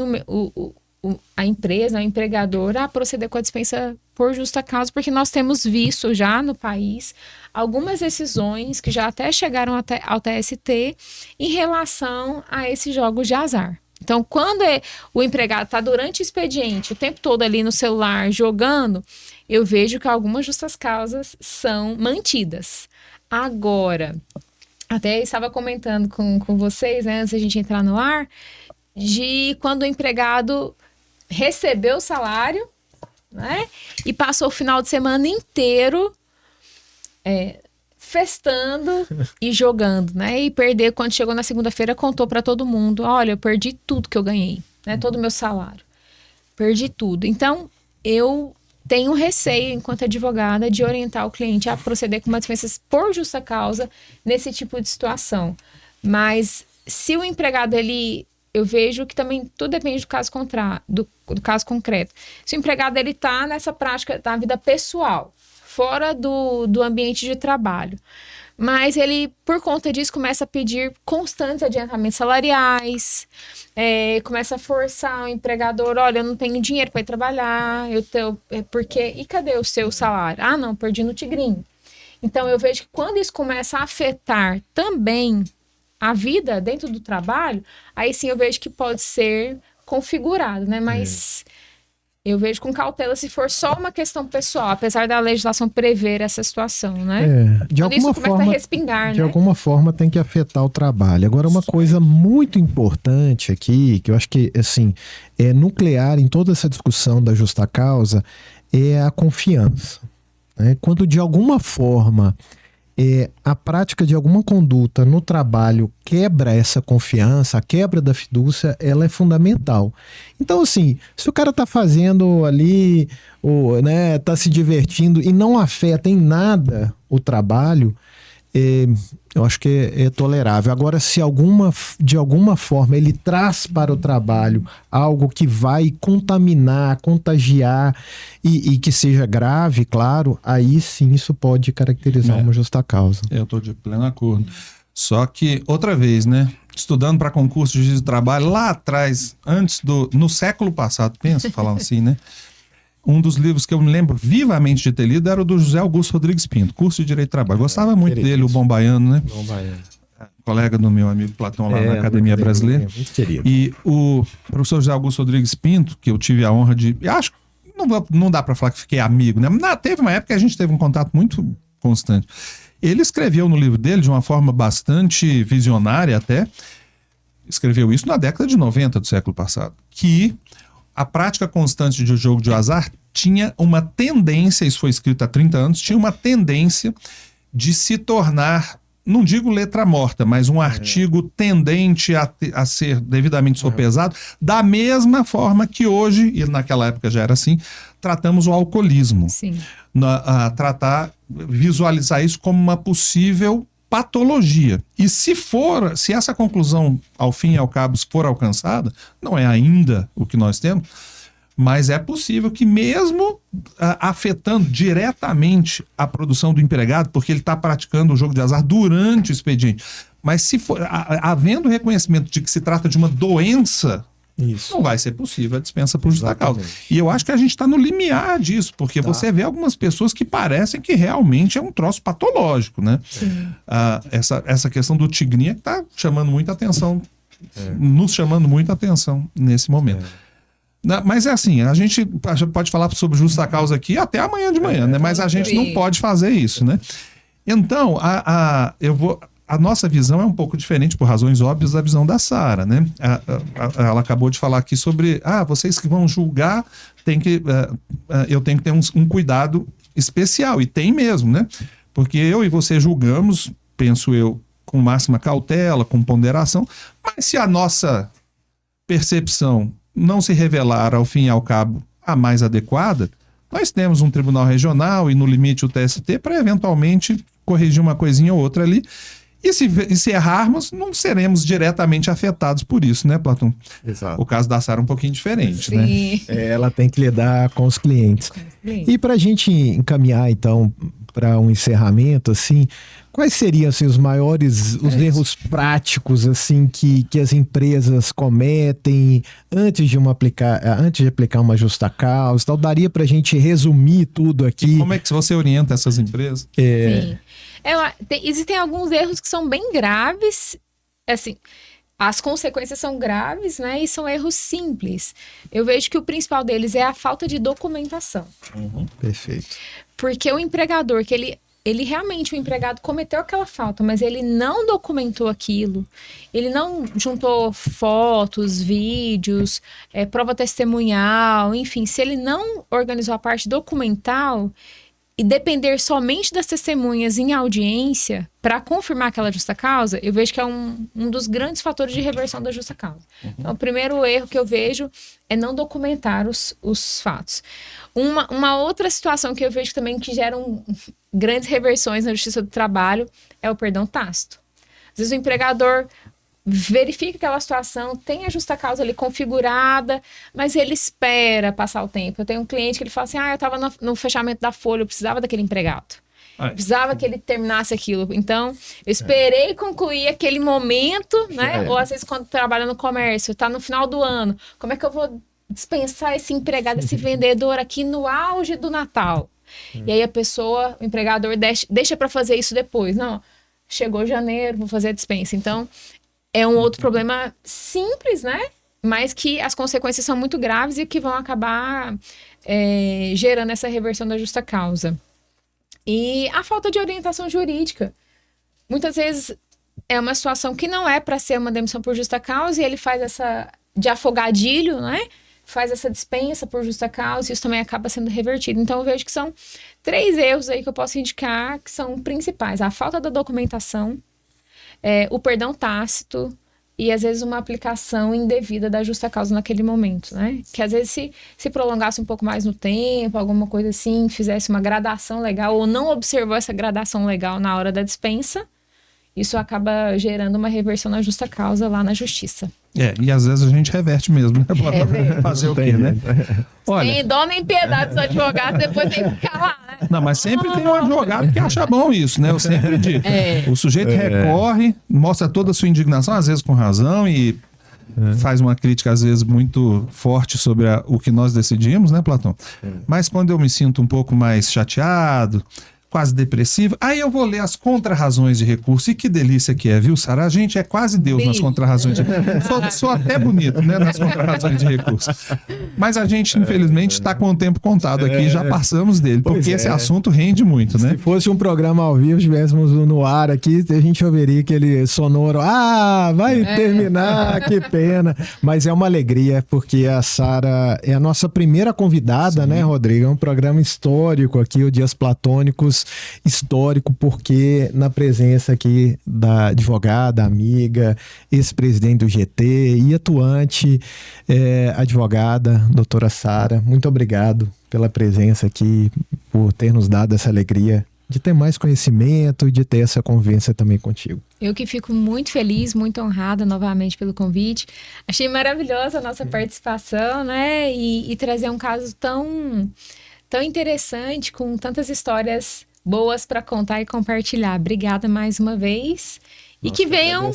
a empresa, o empregador, a proceder com a dispensa por justa causa, porque nós temos visto já no país algumas decisões que já até chegaram ao TST em relação a esses jogos de azar. Então, quando o empregado está durante o expediente, o tempo todo ali no celular jogando, eu vejo que algumas justas causas são mantidas. Agora, até estava comentando com vocês, né, antes da gente entrar no ar, de quando o empregado recebeu o salário, né, e passou o final de semana inteiro festando e jogando, né, e perder, quando chegou na segunda-feira, contou para todo mundo: olha, eu perdi tudo que eu ganhei, né, todo o meu salário, perdi tudo. Então, eu tenho receio, enquanto advogada, de orientar o cliente a proceder com uma dispensa por justa causa nesse tipo de situação. Mas se o empregado, eu vejo que também tudo depende do caso do caso concreto. Se o empregado ele está nessa prática da vida pessoal, fora do ambiente de trabalho, mas ele, por conta disso, começa a pedir constantes adiantamentos salariais, começa a forçar o empregador: olha, eu não tenho dinheiro para ir trabalhar, e cadê o seu salário? Ah, não, perdi no tigrinho. Então, eu vejo que quando isso começa a afetar também a vida dentro do trabalho, aí sim eu vejo que pode ser configurado, né? Mas eu vejo com cautela se for só uma questão pessoal, apesar da legislação prever essa situação, né? De alguma isso forma, começa a respingar, de alguma forma tem que afetar o trabalho. Agora, uma coisa muito importante aqui, que eu acho que, assim, é nuclear em toda essa discussão da justa causa, é a confiança, né? Quando de alguma forma a prática de alguma conduta no trabalho quebra essa confiança, a quebra da fidúcia, ela é fundamental. Então, assim, se o cara tá fazendo ali, tá se divertindo e não afeta em nada o trabalho, eu acho que é tolerável. Agora, se de alguma forma ele traz para o trabalho algo que vai contaminar, contagiar e que seja grave, claro, aí sim isso pode caracterizar uma justa causa. Eu estou de pleno acordo. Só que, outra vez, né? Estudando para concurso de juiz do trabalho, lá atrás, no século passado, pensa falando assim, né? Um dos livros que eu me lembro vivamente de ter lido era o do José Augusto Rodrigues Pinto, Curso de Direito do Trabalho. Gostava muito dele, o Bom Baiano, né? Bom Baiano. colega do meu amigo Platão lá na Academia Brasileira. Muito querido. E o professor José Augusto Rodrigues Pinto, que eu tive a honra de... Acho que não dá para falar que fiquei amigo, né? Teve uma época que a gente teve um contato muito constante. Ele escreveu no livro dele, de uma forma bastante visionária até, escreveu isso na década de 90 do século passado, que a prática constante de jogo de azar tinha uma tendência, isso foi escrito há 30 anos, tinha uma tendência de se tornar, não digo letra morta, mas um artigo tendente a ser devidamente sopesado, da mesma forma que hoje, e naquela época já era assim, tratamos o alcoolismo. Sim. Visualizar isso como uma possível patologia. E se essa conclusão, ao fim e ao cabo, for alcançada, não é ainda o que nós temos, mas é possível que mesmo afetando diretamente a produção do empregado, porque ele está praticando o jogo de azar durante o expediente, mas se for havendo reconhecimento de que se trata de uma doença, não vai ser possível a dispensa por justa causa. E eu acho que a gente está no limiar disso, porque você vê algumas pessoas que parecem que realmente é um troço patológico, né? Essa questão do tigrinha que está chamando muita atenção, nos chamando muita atenção nesse momento. Mas é assim, a gente pode falar sobre justa causa aqui até amanhã de manhã, né? Mas a gente não pode fazer isso, né? Então, a nossa visão é um pouco diferente, por razões óbvias, da visão da Sara, né? Ela acabou de falar aqui sobre, vocês que vão julgar, eu tenho que ter um cuidado especial, e tem mesmo, né? Porque eu e você julgamos, penso eu, com máxima cautela, com ponderação, mas se a nossa percepção não se revelar, ao fim e ao cabo, a mais adequada, nós temos um tribunal regional e, no limite, o TST para, eventualmente, corrigir uma coisinha ou outra ali. E se errarmos, não seremos diretamente afetados por isso, né, Platão? Exato. O caso da Sara é um pouquinho diferente, né? Ela tem que lidar com os clientes. E para a gente encaminhar, então, para um encerramento, assim, quais seriam assim, os erros práticos assim que as empresas cometem antes de aplicar uma justa causa? Então, daria para a gente resumir tudo aqui. E como é que você orienta essas empresas? Sim. Existem alguns erros que são bem graves, assim, as consequências são graves, né, e são erros simples. Eu vejo que o principal deles é a falta de documentação. Perfeito. Porque o empregador, que ele realmente, o empregado cometeu aquela falta, mas ele não documentou aquilo, ele não juntou fotos, vídeos, prova testemunhal, enfim, se ele não organizou a parte documental e depender somente das testemunhas em audiência para confirmar aquela justa causa, eu vejo que é um dos grandes fatores de reversão da justa causa. Então, o primeiro erro que eu vejo é não documentar os fatos. Uma outra situação que eu vejo também que geram grandes reversões na justiça do trabalho é o perdão tácito. Às vezes o empregador verifica aquela situação, tem a justa causa ali configurada, mas ele espera passar o tempo. Eu tenho um cliente que ele fala assim, eu estava no fechamento da folha, eu precisava daquele empregado. Eu precisava que ele terminasse aquilo. Então, eu esperei concluir aquele momento, né? Ou às vezes quando trabalha no comércio, está no final do ano, como é que eu vou dispensar esse empregado, esse vendedor aqui no auge do Natal? E aí o empregador deixa para fazer isso depois. Não, chegou janeiro, vou fazer a dispensa. Então, é um outro problema simples, né? Mas que as consequências são muito graves e que vão acabar gerando essa reversão da justa causa. E a falta de orientação jurídica. Muitas vezes é uma situação que não é para ser uma demissão por justa causa e ele faz essa de afogadilho, né? Faz essa dispensa por justa causa e isso também acaba sendo revertido. Então, eu vejo que são 3 erros aí que eu posso indicar que são principais. A falta da documentação, o perdão tácito e, às vezes, uma aplicação indevida da justa causa naquele momento, né? Que, às vezes, se prolongasse um pouco mais no tempo, alguma coisa assim, fizesse uma gradação legal ou não observou essa gradação legal na hora da dispensa, isso acaba gerando uma reversão na justa causa lá na justiça. E às vezes a gente reverte mesmo, né? Fazer o quê, né? Olha, sem dó nem piedade dos advogados, depois tem que ficar lá, né? Não, mas sempre tem um advogado que acha bom isso, né? Eu sempre digo. O sujeito recorre, mostra toda a sua indignação, às vezes com razão, e faz uma crítica, às vezes, muito forte sobre o que nós decidimos, né, Platão? Mas quando eu me sinto um pouco mais chateado, quase depressiva. Aí eu vou ler as contrarrazões de recurso. E que delícia que é, viu, Sara? A gente é quase Deus nas contrarrazões de recurso. Sou até bonito, né, nas contrarrazões de recurso. Mas a gente, infelizmente, está com o tempo contado aqui, já passamos dele, porque esse assunto rende muito, né? Se fosse um programa ao vivo, estivéssemos no ar aqui, a gente ouviria aquele sonoro, vai terminar, que pena. Mas é uma alegria, porque a Sara é a nossa primeira convidada, né, Rodrigo? É um programa histórico aqui, o Dias Platônicos, histórico, porque na presença aqui da advogada, amiga, ex-presidente do GT e atuante advogada, doutora Sara, muito obrigado pela presença aqui, por ter nos dado essa alegria de ter mais conhecimento e de ter essa convivência também contigo. Eu que fico muito feliz, muito honrada novamente pelo convite. Achei maravilhosa a nossa participação, né? E trazer um caso tão interessante, com tantas histórias boas para contar e compartilhar. Obrigada mais uma vez. E que venham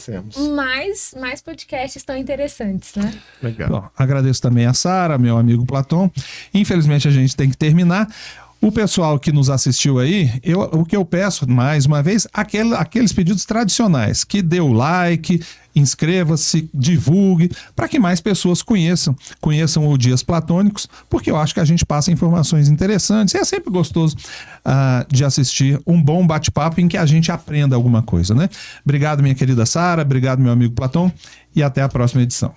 mais podcasts tão interessantes, né? Legal. Bom, agradeço também a Sara, meu amigo Platão. Infelizmente a gente tem que terminar. O pessoal que nos assistiu aí, o que eu peço mais uma vez, aqueles pedidos tradicionais, que dê o like, inscreva-se, divulgue, para que mais pessoas conheçam o Dias Platônicos, porque eu acho que a gente passa informações interessantes, e é sempre gostoso de assistir um bom bate-papo em que a gente aprenda alguma coisa, né? Obrigado, minha querida Sara, obrigado, meu amigo Platão, e até a próxima edição.